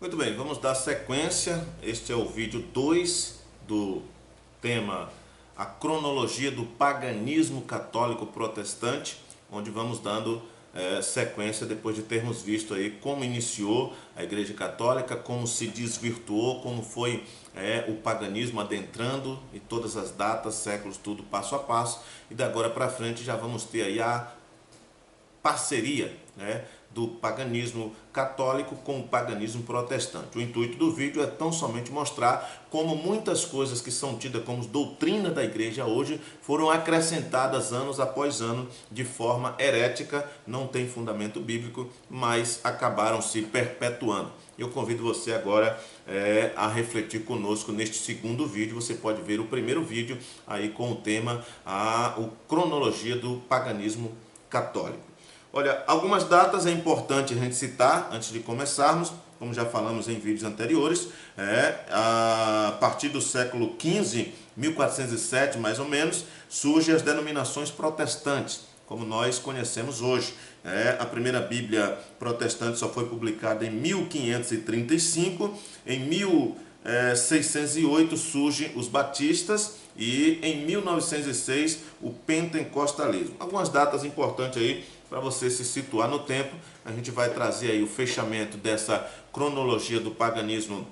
Muito bem, vamos dar sequência. Este é o vídeo 2 do tema A Cronologia do Paganismo Católico Protestante, onde vamos dando sequência depois de termos visto aí como iniciou a Igreja Católica, como se desvirtuou, como foi o paganismo adentrando e todas as datas, séculos, tudo passo a passo. E da agora para frente já vamos ter aí a parceria, do paganismo católico com o paganismo protestante. O intuito do vídeo é tão somente mostrar como muitas coisas que são tidas como doutrina da igreja hoje foram acrescentadas anos após ano de forma herética, não tem fundamento bíblico, mas acabaram se perpetuando. Eu convido você agora a refletir conosco neste segundo vídeo. Você pode ver o primeiro vídeo aí com o tema a cronologia do paganismo católico. Olha, algumas datas é importante a gente citar antes de começarmos, como já falamos em vídeos anteriores, a partir do século XV, 1407 mais ou menos, surgem as denominações protestantes, como nós conhecemos hoje. A primeira Bíblia protestante só foi publicada em 1535, em 1608 surgem os batistas e em 1906 o pentecostalismo. Algumas datas importantes aí para você se situar no tempo. A gente vai trazer aí o fechamento dessa cronologia do paganismo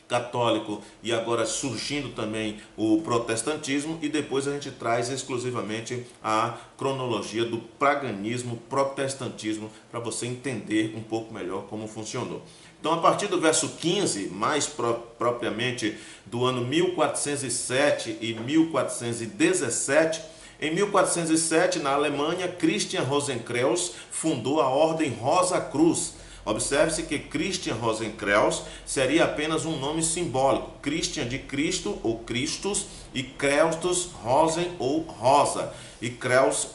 católico e agora surgindo também o protestantismo, e depois a gente traz exclusivamente a cronologia do paganismo protestantismo para você entender um pouco melhor como funcionou. Então, a partir do verso 15, mais propriamente do ano 1407 e 1417, em 1407, na Alemanha, Christian Rosenkreuz fundou a Ordem Rosa Cruz. Observe-se que Christian Rosenkreuz seria apenas um nome simbólico. Christian de Cristo ou Christus e Kreustus, Rosen ou Rosa, e Kreuz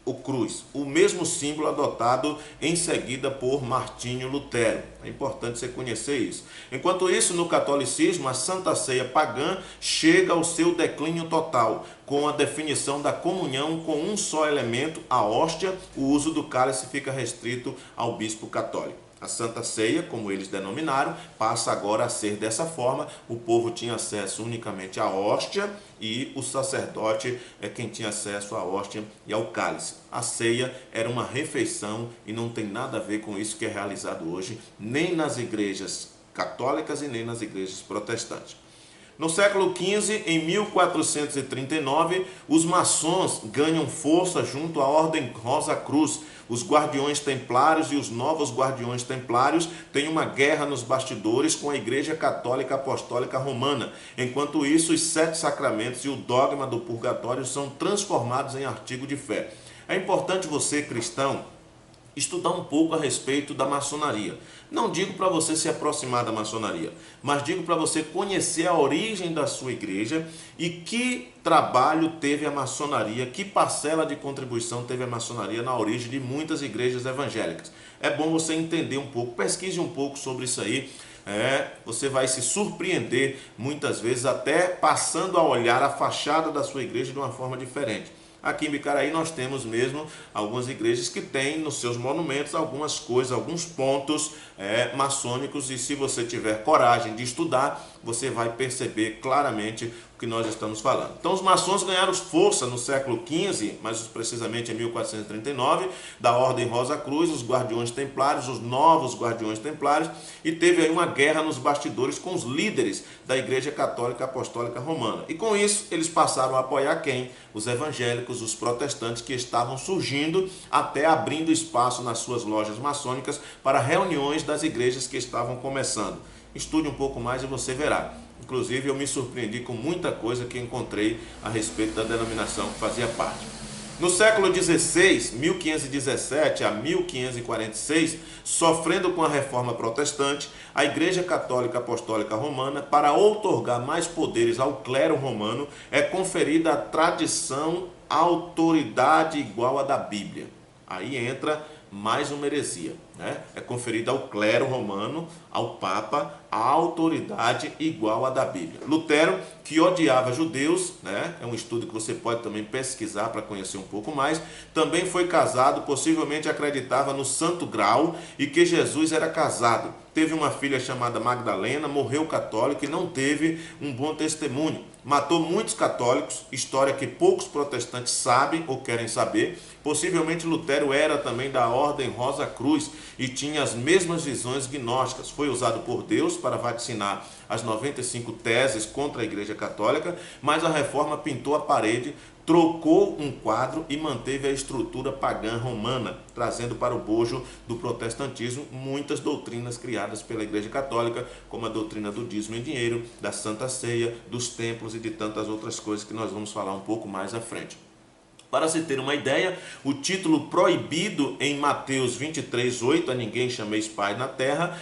o cruz, o mesmo símbolo adotado em seguida por Martinho Lutero. É importante você conhecer isso. Enquanto isso, no catolicismo, a Santa Ceia pagã chega ao seu declínio total, com a definição da comunhão com um só elemento, a hóstia. O uso do cálice fica restrito ao bispo católico. A Santa Ceia, como eles denominaram, passa agora a ser dessa forma. O povo tinha acesso unicamente à hóstia e o sacerdote é quem tinha acesso à hóstia e ao cálice. A ceia era uma refeição e não tem nada a ver com isso que é realizado hoje, nem nas igrejas católicas e nem nas igrejas protestantes. No século XV, em 1439, os maçons ganham força junto à Ordem Rosa Cruz. Os guardiões templários e os novos guardiões templários têm uma guerra nos bastidores com a Igreja Católica Apostólica Romana. Enquanto isso, os 7 sacramentos e o dogma do purgatório são transformados em artigo de fé. É importante você, cristão, estudar um pouco a respeito da maçonaria. Não digo para você se aproximar da maçonaria, mas digo para você conhecer a origem da sua igreja e que trabalho teve a maçonaria, que parcela de contribuição teve a maçonaria na origem de muitas igrejas evangélicas. É bom você entender um pouco, pesquise um pouco sobre isso aí. Você vai se surpreender muitas vezes, até passando a olhar a fachada da sua igreja de uma forma diferente. Aqui em Bicaraí nós temos mesmo algumas igrejas que têm nos seus monumentos algumas coisas, alguns pontos maçônicos, e se você tiver coragem de estudar, você vai perceber claramente o que nós estamos falando. Então os maçons ganharam força no século XV, mais precisamente em 1439, da Ordem Rosa Cruz, os guardiões templários, os novos guardiões templários, e teve aí uma guerra nos bastidores com os líderes da Igreja Católica Apostólica Romana. E com isso eles passaram a apoiar quem? Os evangélicos, os protestantes, que estavam surgindo, até abrindo espaço nas suas lojas maçônicas para reuniões das igrejas que estavam começando. Estude um pouco mais e você verá. Inclusive, eu me surpreendi com muita coisa que encontrei a respeito da denominação que fazia parte. No século XVI, 1517 a 1546, sofrendo com a reforma protestante, a Igreja Católica Apostólica Romana, para outorgar mais poderes ao clero romano, é conferida a tradição, autoridade igual à da Bíblia. Aí entra mais uma heresia. né? É conferida ao clero romano, ao Papa, a autoridade igual à da Bíblia. Lutero, que odiava judeus, né? É um estudo que você pode também pesquisar para conhecer um pouco mais, também foi casado, possivelmente acreditava no Santo Grau e que Jesus era casado. Teve uma filha chamada Magdalena, morreu católico e não teve um bom testemunho. Matou muitos católicos, história que poucos protestantes sabem ou querem saber. Possivelmente Lutero era também da Ordem Rosa Cruz e tinha as mesmas visões gnósticas. Foi usado por Deus para vaticinar as 95 teses contra a Igreja Católica, mas a reforma pintou a parede, trocou um quadro e manteve a estrutura pagã romana, trazendo para o bojo do protestantismo muitas doutrinas criadas pela Igreja Católica, como a doutrina do dízimo em dinheiro, da Santa Ceia, dos templos e de tantas outras coisas que nós vamos falar um pouco mais à frente. Para se ter uma ideia, o título proibido em Mateus 23:8, a ninguém chameis pai na terra,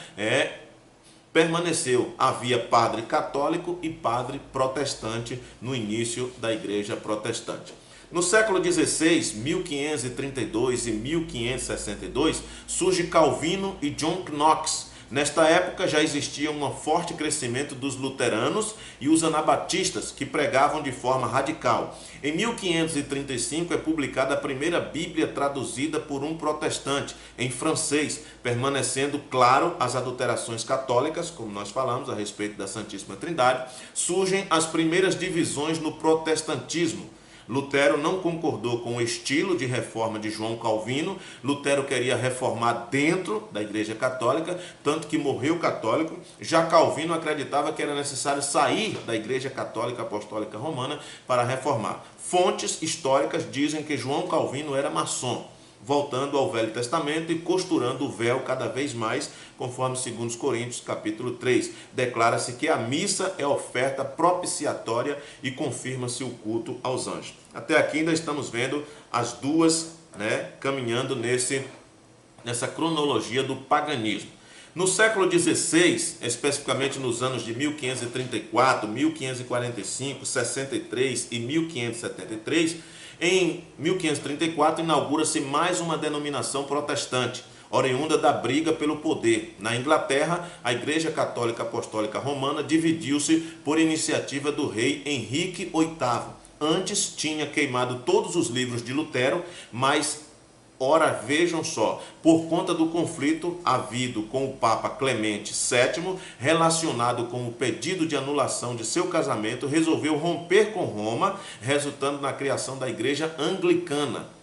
permaneceu. Havia padre católico e padre protestante no início da igreja protestante. No século XVI, 1532 e 1562, surge Calvino e John Knox. Nesta época já existia um forte crescimento dos luteranos e os anabatistas, que pregavam de forma radical. Em 1535 é publicada a primeira Bíblia traduzida por um protestante, em francês, permanecendo claro as adulterações católicas, como nós falamos a respeito da Santíssima Trindade. Surgem as primeiras divisões no protestantismo. Lutero não concordou com o estilo de reforma de João Calvino. Lutero queria reformar dentro da Igreja Católica, tanto que morreu católico. Já Calvino acreditava que era necessário sair da Igreja Católica Apostólica Romana para reformar. Fontes históricas dizem que João Calvino era maçom, voltando ao Velho Testamento e costurando o véu cada vez mais, conforme 2 Coríntios capítulo 3. Declara-se que a missa é oferta propiciatória e confirma-se o culto aos anjos. Até aqui ainda estamos vendo as duas, caminhando nessa cronologia do paganismo. No século XVI, especificamente nos anos de 1534, 1545, 63 e 1573, em 1534 inaugura-se mais uma denominação protestante, oriunda da briga pelo poder. Na Inglaterra, a Igreja Católica Apostólica Romana dividiu-se por iniciativa do rei Henrique VIII. Antes tinha queimado todos os livros de Lutero, mas ora, vejam só, por conta do conflito havido com o Papa Clemente VII, relacionado com o pedido de anulação de seu casamento, resolveu romper com Roma, resultando na criação da Igreja Anglicana,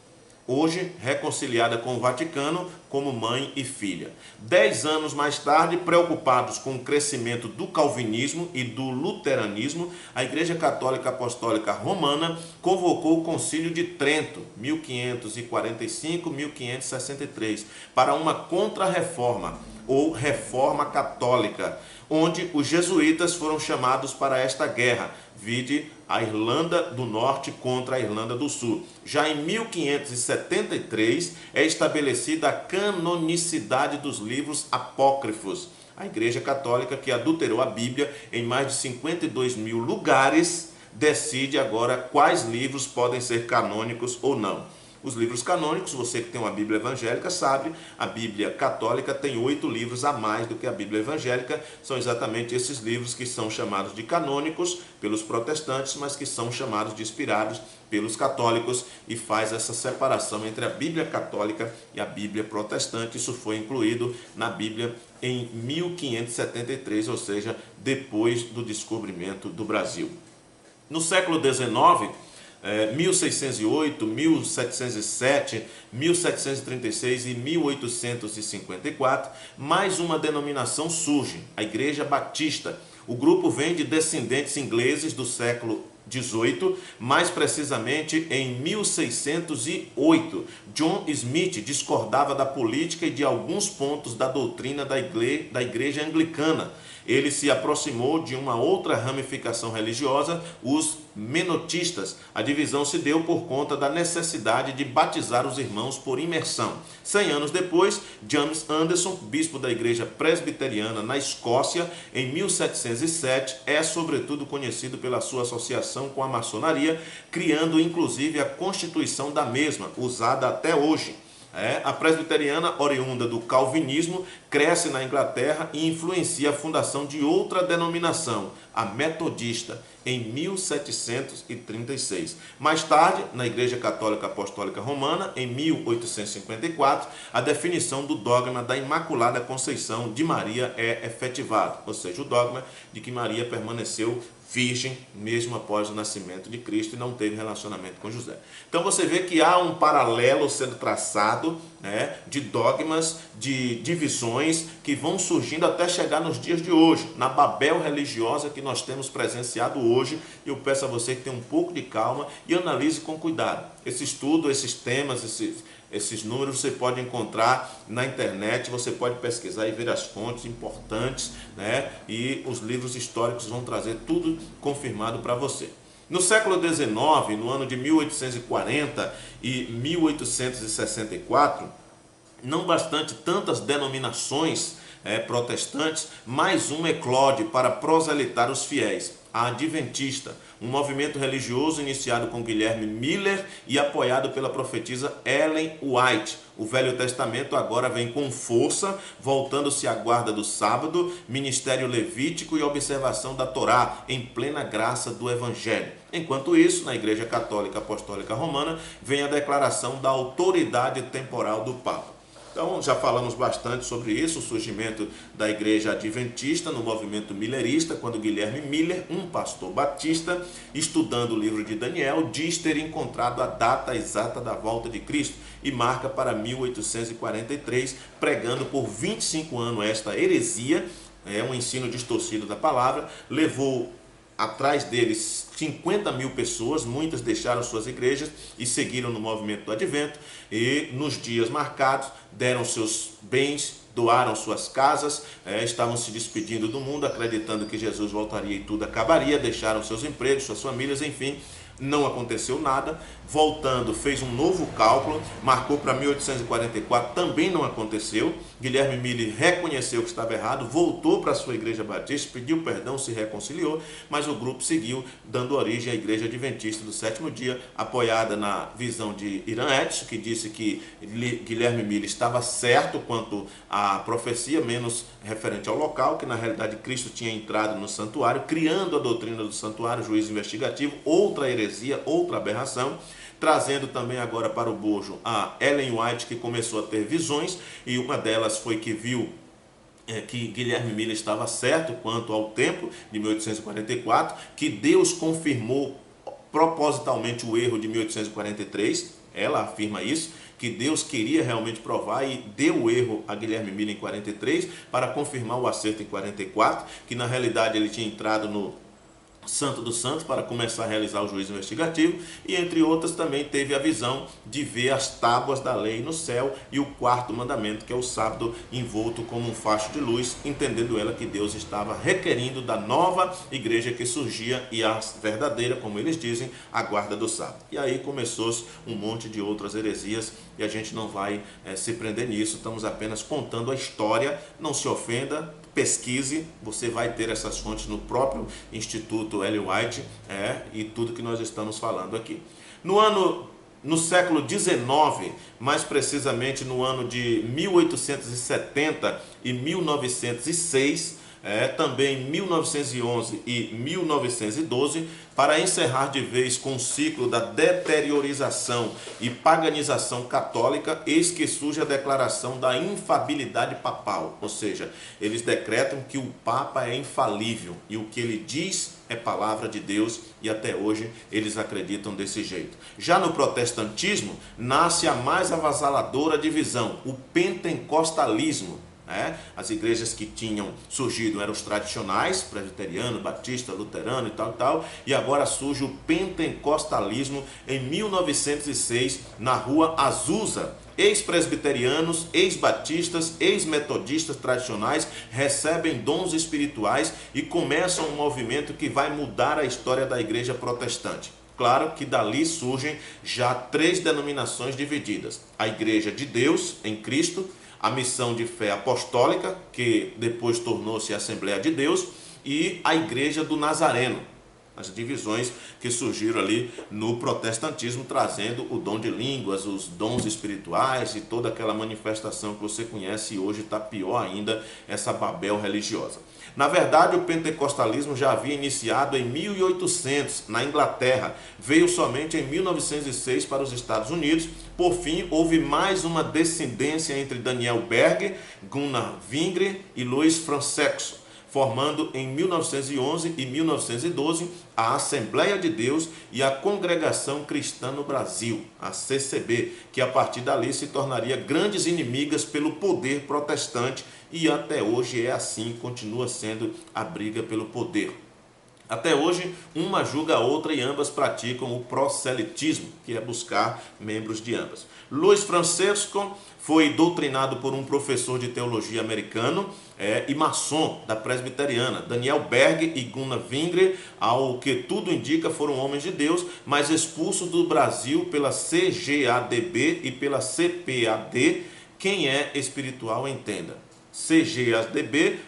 hoje reconciliada com o Vaticano como mãe e filha. 10 anos mais tarde, preocupados com o crescimento do calvinismo e do luteranismo, a Igreja Católica Apostólica Romana convocou o Concílio de Trento, 1545-1563, para uma contra-reforma, ou reforma católica, onde os jesuítas foram chamados para esta guerra, vide a Irlanda do Norte contra a Irlanda do Sul. Já em 1573 é estabelecida a canonicidade dos livros apócrifos. A Igreja Católica, que adulterou a Bíblia em mais de 52 mil lugares, decide agora quais livros podem ser canônicos ou não. Os livros canônicos, você que tem uma Bíblia evangélica sabe, a Bíblia católica tem 8 livros a mais do que a Bíblia evangélica. São exatamente esses livros que são chamados de canônicos pelos protestantes, mas que são chamados de inspirados pelos católicos, e faz essa separação entre a Bíblia católica e a Bíblia protestante. Isso foi incluído na Bíblia em 1573, ou seja, depois do descobrimento do Brasil. No século XIX, 1608, 1707, 1736 e 1854, mais uma denominação surge, a Igreja Batista. O grupo vem de descendentes ingleses do século XVIII, mais precisamente em 1608. John Smith discordava da política e de alguns pontos da doutrina da Igreja Anglicana. Ele se aproximou de uma outra ramificação religiosa, os menotistas. A divisão se deu por conta da necessidade de batizar os irmãos por imersão. 100 anos depois, James Anderson, bispo da Igreja Presbiteriana na Escócia, em 1707, é sobretudo conhecido pela sua associação com a maçonaria, criando inclusive a constituição da mesma, usada até hoje. A presbiteriana, oriunda do calvinismo, cresce na Inglaterra e influencia a fundação de outra denominação, a metodista, em 1736. Mais tarde, na Igreja Católica Apostólica Romana, em 1854, a definição do dogma da Imaculada Conceição de Maria é efetivada, ou seja, o dogma de que Maria permaneceu virgem mesmo após o nascimento de Cristo e não teve relacionamento com José. Então você vê que há um paralelo sendo traçado, de dogmas, de divisões que vão surgindo até chegar nos dias de hoje, na Babel religiosa que nós temos presenciado hoje. Eu peço a você que tenha um pouco de calma e analise com cuidado. Esse estudo, esses temas, esses números você pode encontrar na internet, você pode pesquisar e ver as fontes importantes, e os livros históricos vão trazer tudo confirmado para você. No século XIX, no ano de 1840 e 1864, não bastante tantas denominações protestantes, mais uma eclode para proselitar os fiéis, a Adventista, um movimento religioso iniciado com Guilherme Miller e apoiado pela profetisa Ellen White. O Velho Testamento agora vem com força, voltando-se à guarda do sábado, ministério levítico e observação da Torá, em plena graça do Evangelho. Enquanto isso, na Igreja Católica Apostólica Romana, vem a declaração da autoridade temporal do Papa. Então, já falamos bastante sobre isso, o surgimento da Igreja Adventista no movimento millerista, quando Guilherme Miller, um pastor batista, estudando o livro de Daniel, diz ter encontrado a data exata da volta de Cristo e marca para 1843, pregando por 25 anos esta heresia, um ensino distorcido da palavra, levou atrás deles 50 mil pessoas, muitas deixaram suas igrejas e seguiram no movimento do Advento, e nos dias marcados deram seus bens, doaram suas casas, estavam se despedindo do mundo, acreditando que Jesus voltaria e tudo acabaria, deixaram seus empregos, suas famílias, enfim. Não aconteceu nada. Voltando, fez um novo cálculo, marcou para 1844, também não aconteceu. Guilherme Miller reconheceu que estava errado, voltou para a sua igreja batista, pediu perdão, se reconciliou, mas o grupo seguiu, dando origem à Igreja Adventista do Sétimo Dia, apoiada na visão de Iran Etz, que disse que Guilherme Miller estava certo quanto à profecia, menos referente ao local, que na realidade Cristo tinha entrado no santuário, criando a doutrina do santuário, juízo investigativo, outra heresia, outra aberração, trazendo também agora para o bojo a Ellen White, que começou a ter visões, e uma delas foi que viu que Guilherme Miller estava certo quanto ao tempo de 1844, que Deus confirmou propositalmente o erro de 1843, ela afirma isso, que Deus queria realmente provar e deu o erro a Guilherme Miller em 43 para confirmar o acerto em 44, que na realidade ele tinha entrado no Santo dos Santos para começar a realizar o juízo investigativo, e entre outras também teve a visão de ver as tábuas da lei no céu e o quarto mandamento, que é o sábado, envolto como um facho de luz, entendendo ela que Deus estava requerindo da nova igreja que surgia e a verdadeira, como eles dizem, a guarda do sábado. E aí começou-se um monte de outras heresias e a gente não vai se prender nisso, estamos apenas contando a história. Não se ofenda, pesquise, você vai ter essas fontes no próprio Instituto Ellen White, e tudo que nós estamos falando aqui. No século XIX, mais precisamente no ano de 1870 e 1906, também 1911 e 1912, para encerrar de vez com o ciclo da deteriorização e paganização católica, eis que surge a declaração da infabilidade papal, ou seja, eles decretam que o Papa é infalível e o que ele diz é palavra de Deus, e até hoje eles acreditam desse jeito. Já no protestantismo, nasce a mais avassaladora divisão, o pentecostalismo. As igrejas que tinham surgido eram os tradicionais, presbiteriano, batista, luterano e tal, e agora surge o pentecostalismo em 1906 na rua Azusa. Ex-presbiterianos, ex-batistas, ex-metodistas tradicionais recebem dons espirituais e começam um movimento que vai mudar a história da igreja protestante. Claro que dali surgem já 3 denominações divididas: a Igreja de Deus em Cristo, a Missão de Fé Apostólica, que depois tornou-se a Assembleia de Deus, e a Igreja do Nazareno. as divisões que surgiram ali no protestantismo, trazendo o dom de línguas, os dons espirituais e toda aquela manifestação que você conhece, e hoje está pior ainda, essa Babel religiosa. Na verdade, o pentecostalismo já havia iniciado em 1800 na Inglaterra, veio somente em 1906 para os Estados Unidos. Por fim, houve mais uma descendência entre Daniel Berg, Gunnar Wingre e Louis Francesco, formando em 1911 e 1912 a Assembleia de Deus e a Congregação Cristã no Brasil, a CCB, que a partir dali se tornaria grandes inimigas pelo poder protestante, e até hoje é assim, continua sendo a briga pelo poder. Até hoje, uma julga a outra e ambas praticam o proselitismo, que é buscar membros de ambas. Louis Francesco foi doutrinado por um professor de teologia americano e maçom da presbiteriana. Daniel Berg e Gunnar Wingre, ao que tudo indica, foram homens de Deus, mas expulsos do Brasil pela CGADB e pela CPAD. Quem é espiritual entenda. CGADB,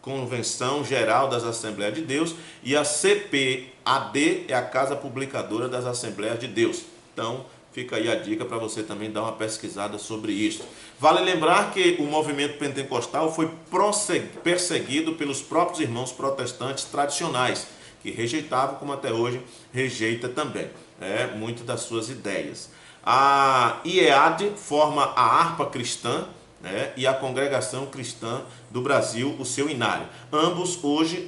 Convenção Geral das Assembleias de Deus, e a CPAD é a Casa Publicadora das Assembleias de Deus. Então, fica aí a dica para você também dar uma pesquisada sobre isso. Vale lembrar que o movimento pentecostal foi perseguido pelos próprios irmãos protestantes tradicionais, que rejeitavam, como até hoje rejeita também, muito das suas ideias. A IEAD forma a harpa cristã, e a Congregação Cristã do Brasil, o seu inário. Ambos hoje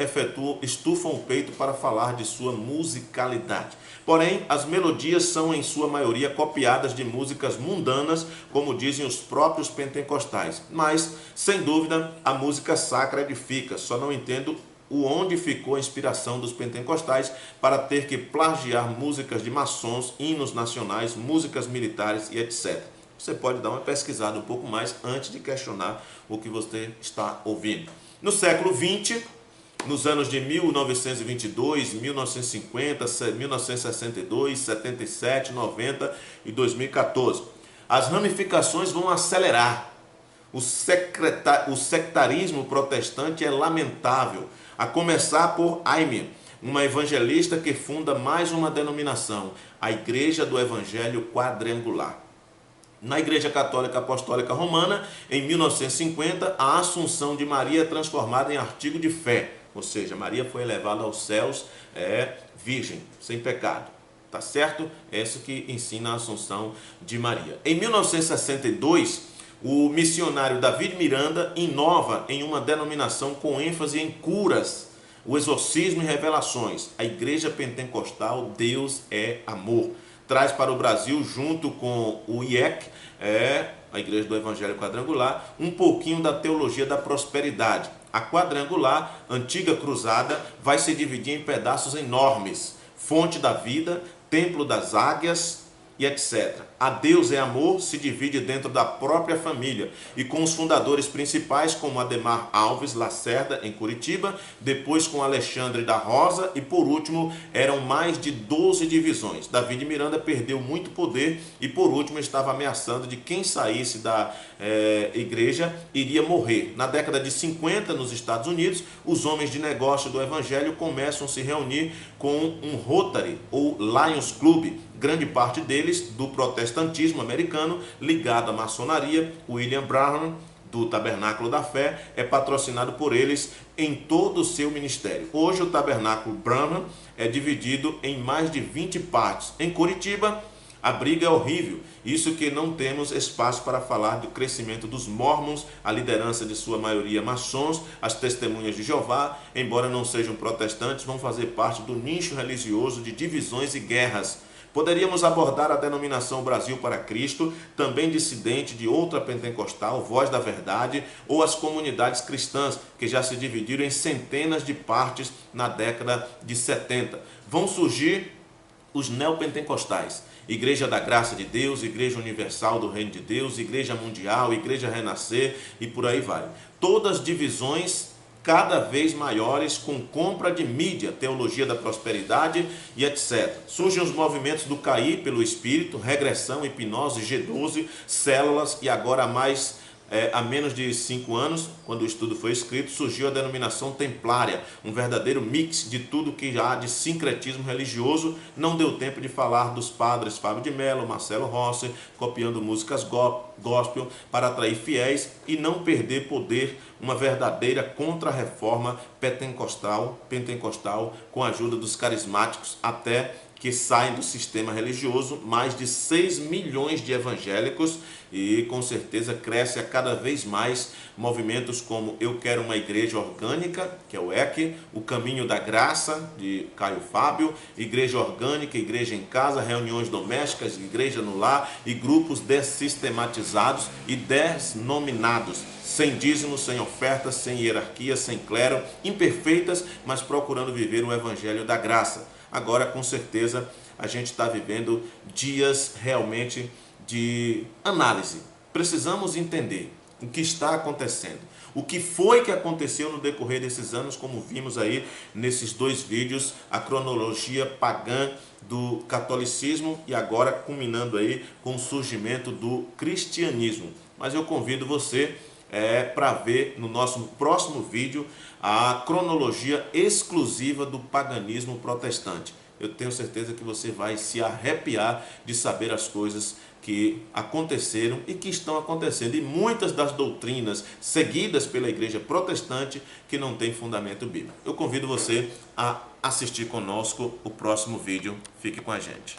estufam o peito para falar de sua musicalidade. Porém, as melodias são em sua maioria copiadas de músicas mundanas, como dizem os próprios pentecostais. Mas, sem dúvida, a música sacra edifica. Só não entendo onde ficou a inspiração dos pentecostais para ter que plagiar músicas de maçons, hinos nacionais, músicas militares e etc. Você pode dar uma pesquisada um pouco mais antes de questionar o que você está ouvindo. No século XX, nos anos de 1922, 1950, 1962, 77, 90 e 2014, as ramificações vão acelerar. O sectarismo protestante é lamentável, a começar por Aimee, uma evangelista que funda mais uma denominação, a Igreja do Evangelho Quadrangular. Na Igreja Católica Apostólica Romana, em 1950, a Assunção de Maria é transformada em artigo de fé, ou seja, Maria foi elevada aos céus, virgem, sem pecado. Tá certo? É isso que ensina a Assunção de Maria. Em 1962, o missionário David Miranda inova em uma denominação com ênfase em curas, o exorcismo e revelações. A Igreja Pentecostal Deus é Amor. Traz para o Brasil, junto com o IEC, a Igreja do Evangelho Quadrangular, um pouquinho da teologia da prosperidade. A Quadrangular, antiga cruzada, vai se dividir em pedaços enormes: Fonte da Vida, Templo das Águias e etc. A Deus é Amor se divide dentro da própria família e com os fundadores principais como Ademar Alves Lacerda em Curitiba, depois com Alexandre da Rosa e por último eram mais de 12 divisões. David Miranda perdeu muito poder e por último estava ameaçando de quem saísse da igreja iria morrer. Na década de 50 nos Estados Unidos, os homens de negócio do Evangelho começam a se reunir com um Rotary ou Lions Club, grande parte deles do protestantismo americano, ligado à maçonaria. William Branham, do Tabernáculo da Fé, é patrocinado por eles em todo o seu ministério. Hoje o Tabernáculo Branham é dividido em mais de 20 partes. Em Curitiba, a briga é horrível, isso que não temos espaço para falar do crescimento dos Mormons, a liderança de sua maioria maçons, as testemunhas de Jeová, embora não sejam protestantes, vão fazer parte do nicho religioso de divisões e guerras. Poderíamos abordar a denominação Brasil para Cristo, também dissidente de outra pentecostal, Voz da Verdade, ou as comunidades cristãs, que já se dividiram em centenas de partes na década de 70. Vão surgir os neopentecostais, Igreja da Graça de Deus, Igreja Universal do Reino de Deus, Igreja Mundial, Igreja Renascer e por aí vai. Todas divisões cada vez maiores com compra de mídia, teologia da prosperidade e etc. Surgem os movimentos do cair pelo espírito, regressão, hipnose, G12, células e agora a mais há menos de 5 anos, quando o estudo foi escrito, surgiu a denominação templária, um verdadeiro mix de tudo que há de sincretismo religioso. Não deu tempo de falar dos padres Fábio de Mello, Marcelo Rossi, copiando músicas gospel para atrair fiéis e não perder poder, uma verdadeira contra-reforma pentecostal com a ajuda dos carismáticos, até que saem do sistema religioso mais de 6 milhões de evangélicos, e com certeza cresce a cada vez mais movimentos como Eu Quero Uma Igreja Orgânica, que é o EC, o Caminho da Graça, de Caio Fábio, Igreja Orgânica, Igreja em Casa, reuniões domésticas, Igreja no Lar e grupos dessistematizados e desnominados, sem dízimo, sem ofertas, sem hierarquia, sem clero, imperfeitas, mas procurando viver o Evangelho da Graça. Agora, com certeza, a gente está vivendo dias realmente de análise. Precisamos entender o que está acontecendo. O que foi que aconteceu no decorrer desses anos, como vimos aí nesses 2 vídeos, a cronologia pagã do catolicismo e agora culminando aí com o surgimento do cristianismo. Mas eu convido você para ver no nosso próximo vídeo a cronologia exclusiva do paganismo protestante. Eu tenho certeza que você vai se arrepiar de saber as coisas que aconteceram e que estão acontecendo, e muitas das doutrinas seguidas pela igreja protestante que não tem fundamento bíblico. Eu convido você a assistir conosco o próximo vídeo. Fique com a gente.